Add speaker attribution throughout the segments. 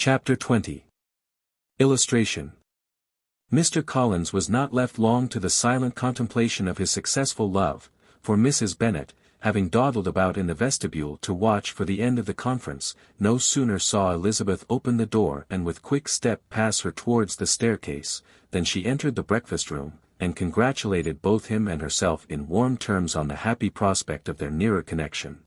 Speaker 1: Chapter 20. Illustration. Mr. Collins was not left long to the silent contemplation of his successful love, for Mrs. Bennet, having dawdled about in the vestibule to watch for the end of the conference, no sooner saw Elizabeth open the door and with quick step pass her towards the staircase, than she entered the breakfast-room, and congratulated both him and herself in warm terms on the happy prospect of their nearer connection.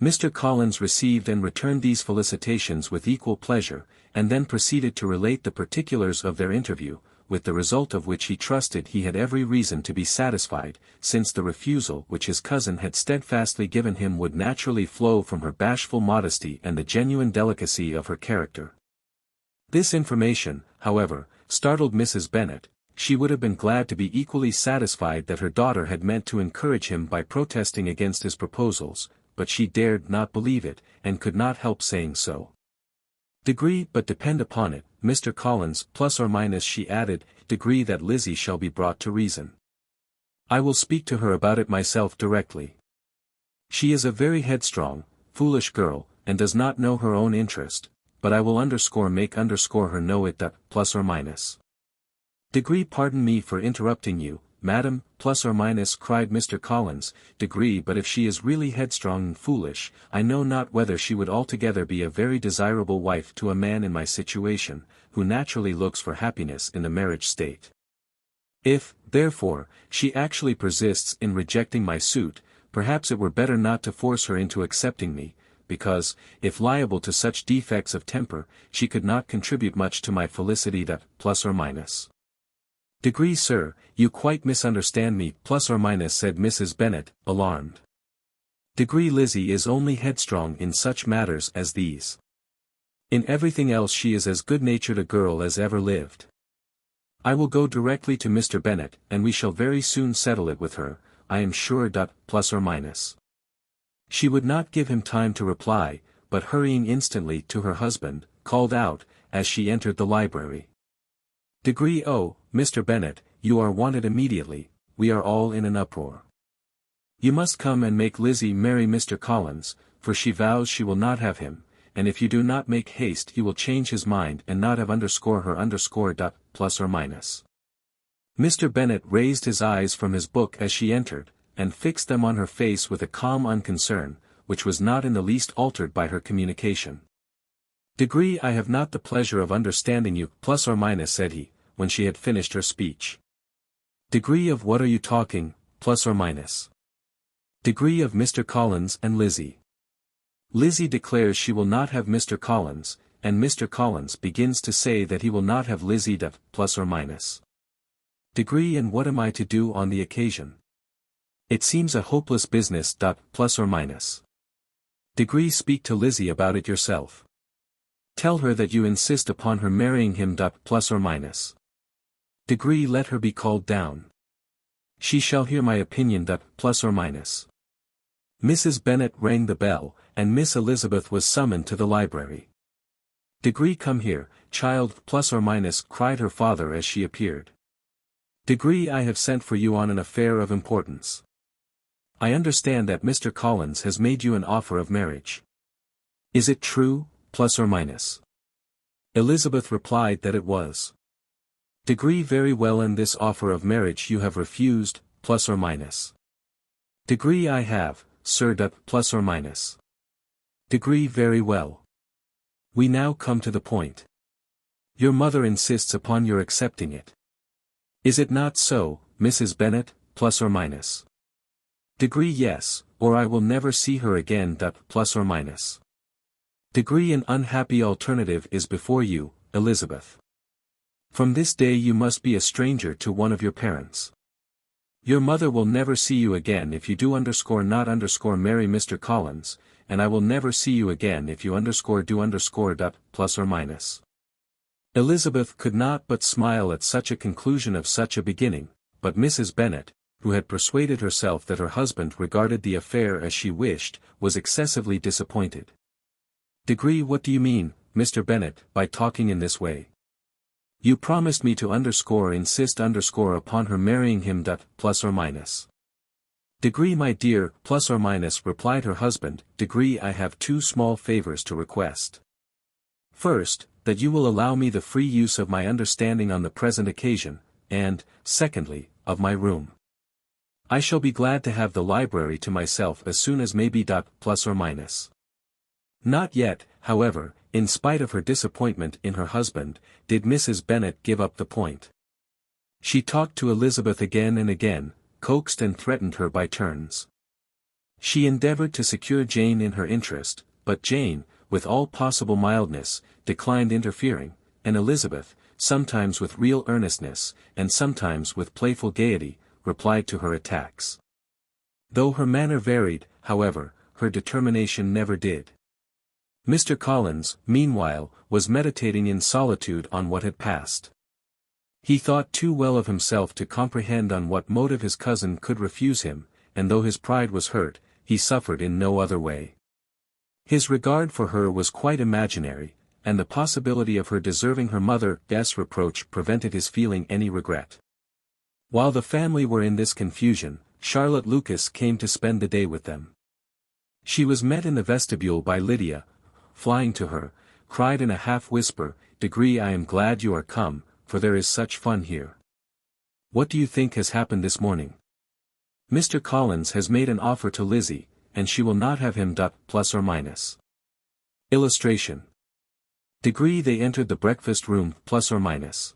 Speaker 1: Mr. Collins received and returned these felicitations with equal pleasure, and then proceeded to relate the particulars of their interview, with the result of which he trusted he had every reason to be satisfied, since the refusal which his cousin had steadfastly given him would naturally flow from her bashful modesty and the genuine delicacy of her character. This information, however, startled Mrs. Bennet. She would have been glad to be equally satisfied that her daughter had meant to encourage him by protesting against his proposals, but she dared not believe it, and could not help saying so. But depend upon it, Mr. Collins, plus or minus, she added, that Lizzie shall be brought to reason. I will speak to her about it myself directly. She is a very headstrong, foolish girl, and does not know her own interest, but I will make her know it, plus or minus. Pardon me for interrupting you, Madam, plus or minus, cried Mr. Collins, but if she is really headstrong and foolish, I know not whether she would altogether be a very desirable wife to a man in my situation, who naturally looks for happiness in the marriage state. If, therefore, she actually persists in rejecting my suit, perhaps it were better not to force her into accepting me, because, if liable to such defects of temper, she could not contribute much to my felicity, plus or minus. Sir, you quite misunderstand me, plus or minus, said Mrs. Bennet, alarmed. Lizzie is only headstrong in such matters as these. In everything else she is as good-natured a girl as ever lived. I will go directly to Mr. Bennet, and we shall very soon settle it with her, I am sure. Plus or minus. She would not give him time to reply, but hurrying instantly to her husband, called out, as she entered the library. Oh, Mr. Bennet, you are wanted immediately, we are all in an uproar. You must come and make Lizzie marry Mr. Collins, for she vows she will not have him, and if you do not make haste he will change his mind and not have her. Plus or minus. Mr. Bennet raised his eyes from his book as she entered, and fixed them on her face with a calm unconcern, which was not in the least altered by her communication. I have not the pleasure of understanding you, plus or minus, said he, when she had finished her speech. Of what are you talking, plus or minus? Of Mr. Collins and Lizzie. Lizzie declares she will not have Mr. Collins, and Mr. Collins begins to say that he will not have Lizzie. Plus or minus. And what am I to do on the occasion? It seems a hopeless business. Plus or minus. Speak to Lizzie about it yourself. Tell her that you insist upon her marrying him. Plus or minus. Let her be called down. She shall hear my opinion. Plus or minus. Mrs. Bennet rang the bell, and Miss Elizabeth was summoned to the library. Come here, child, plus or minus, cried her father as she appeared. I have sent for you on an affair of importance. I understand that Mr. Collins has made you an offer of marriage. Is it true, plus or minus? Elizabeth replied that it was. Very well, and this offer of marriage you have refused, plus or minus. I have, sir. Plus or minus. Very well. We now come to the point. Your mother insists upon your accepting it. Is it not so, Mrs. Bennet, plus or minus? Yes, or I will never see her again. Plus or minus. An unhappy alternative is before you, Elizabeth. From this day you must be a stranger to one of your parents. Your mother will never see you again if you do not marry Mr. Collins, and I will never see you again if you do. Plus or minus. Elizabeth could not but smile at such a conclusion of such a beginning, but Mrs. Bennet, who had persuaded herself that her husband regarded the affair as she wished, was excessively disappointed. What do you mean, Mr. Bennet, by talking in this way? You promised me to insist upon her marrying him. Plus or minus. My dear, plus or minus, replied her husband. I have two small favors to request. First, that you will allow me the free use of my understanding on the present occasion, and, secondly, of my room. I shall be glad to have the library to myself as soon as may be. Plus or minus. Not yet, however, in spite of her disappointment in her husband, did Mrs. Bennet give up the point. She talked to Elizabeth again and again, coaxed and threatened her by turns. She endeavored to secure Jane in her interest, but Jane, with all possible mildness, declined interfering, and Elizabeth, sometimes with real earnestness, and sometimes with playful gaiety, replied to her attacks. Though her manner varied, however, her determination never did. Mr. Collins, meanwhile, was meditating in solitude on what had passed. He thought too well of himself to comprehend on what motive his cousin could refuse him, and though his pride was hurt, he suffered in no other way. His regard for her was quite imaginary, and the possibility of her deserving her mother's reproach prevented his feeling any regret. While the family were in this confusion, Charlotte Lucas came to spend the day with them. She was met in the vestibule by Lydia, flying to her, cried in a half-whisper, "I am glad you are come, for there is such fun here. What do you think has happened this morning? Mr. Collins has made an offer to Lizzie, and she will not have him. Plus or minus. Illustration. They entered the breakfast room. Plus or minus.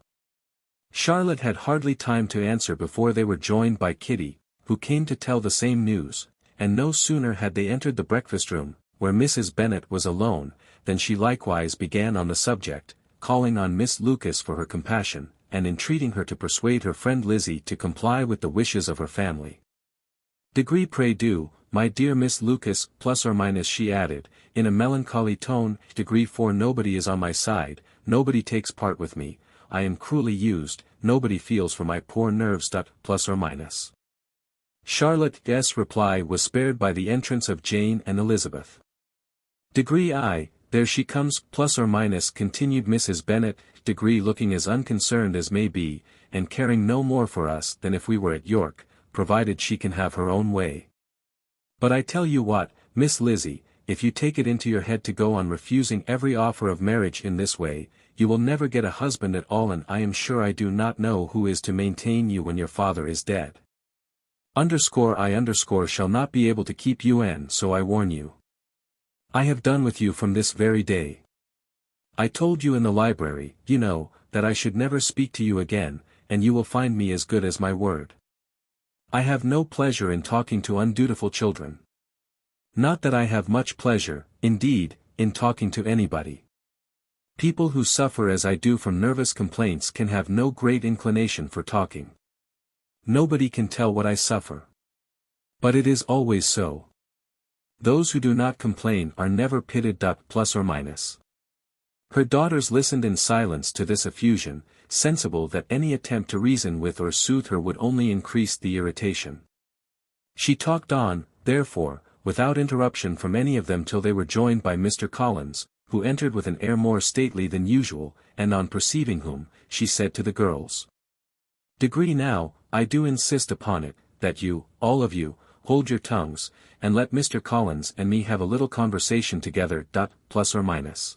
Speaker 1: Charlotte had hardly time to answer before they were joined by Kitty, who came to tell the same news, and no sooner had they entered the breakfast room, where Mrs. Bennet was alone, than she likewise began on the subject, calling on Miss Lucas for her compassion, and entreating her to persuade her friend Lizzie to comply with the wishes of her family. Pray do, my dear Miss Lucas. Plus or minus, she added, in a melancholy tone, for nobody is on my side, nobody takes part with me, I am cruelly used, nobody feels for my poor nerves. Plus or minus. Charlotte's reply was spared by the entrance of Jane and Elizabeth. There she comes. Plus or minus, continued Mrs. Bennet, looking as unconcerned as may be, and caring no more for us than if we were at York, provided she can have her own way. But I tell you what, Miss Lizzie, if you take it into your head to go on refusing every offer of marriage in this way, you will never get a husband at all, and I am sure I do not know who is to maintain you when your father is dead. I shall not be able to keep you, and so I warn you. I have done with you from this very day. I told you in the library, that I should never speak to you again, and you will find me as good as my word. I have no pleasure in talking to undutiful children. Not that I have much pleasure, indeed, in talking to anybody. People who suffer as I do from nervous complaints can have no great inclination for talking. Nobody can tell what I suffer. But it is always so. Those who do not complain are never pitied. Plus or minus. Her daughters listened in silence to this effusion, sensible that any attempt to reason with or soothe her would only increase the irritation. She talked on, therefore, without interruption from any of them till they were joined by Mr. Collins, who entered with an air more stately than usual, and on perceiving whom, she said to the girls. Now, I do insist upon it, that you, all of you, hold your tongues, and let Mr. Collins and me have a little conversation together. Plus or minus.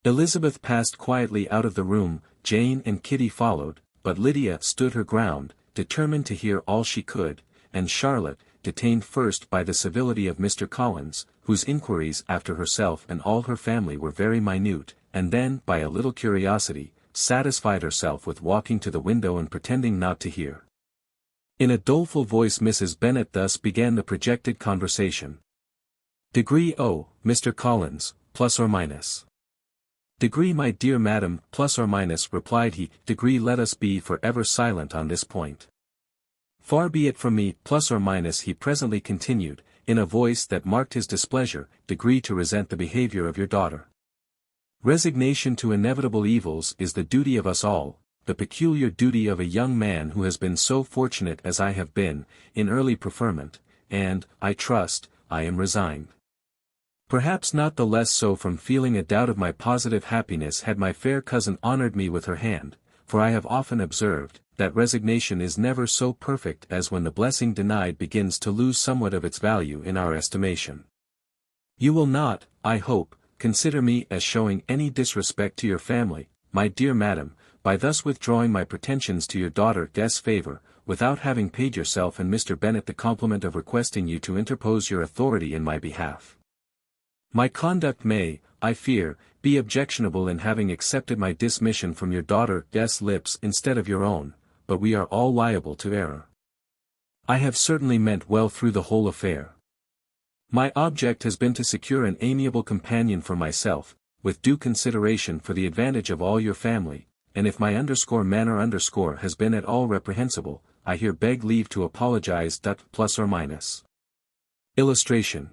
Speaker 1: Elizabeth passed quietly out of the room, Jane and Kitty followed, but Lydia stood her ground, determined to hear all she could, and Charlotte, detained first by the civility of Mr. Collins, whose inquiries after herself and all her family were very minute, and then by a little curiosity, satisfied herself with walking to the window and pretending not to hear. In a doleful voice Mrs. Bennet thus began the projected conversation. Mr. Collins, plus or minus. My dear madam, plus or minus, replied he. Let us be for ever silent on this point. Far be it from me, plus or minus, he presently continued, in a voice that marked his displeasure, to resent the behavior of your daughter. Resignation to inevitable evils is the duty of us all, the peculiar duty of a young man who has been so fortunate as I have been, in early preferment, and, I trust, I am resigned. Perhaps not the less so from feeling a doubt of my positive happiness had my fair cousin honored me with her hand, for I have often observed, that resignation is never so perfect as when the blessing denied begins to lose somewhat of its value in our estimation. You will not, I hope, consider me as showing any disrespect to your family, my dear madam, by thus withdrawing my pretensions to your daughter's favor, without having paid yourself and Mr. Bennet the compliment of requesting you to interpose your authority in my behalf. My conduct may, I fear, be objectionable in having accepted my dismission from your daughter's lips instead of your own, but we are all liable to error. I have certainly meant well through the whole affair. My object has been to secure an amiable companion for myself, with due consideration for the advantage of all your family, and if my manner has been at all reprehensible, I here beg leave to apologize. Illustration.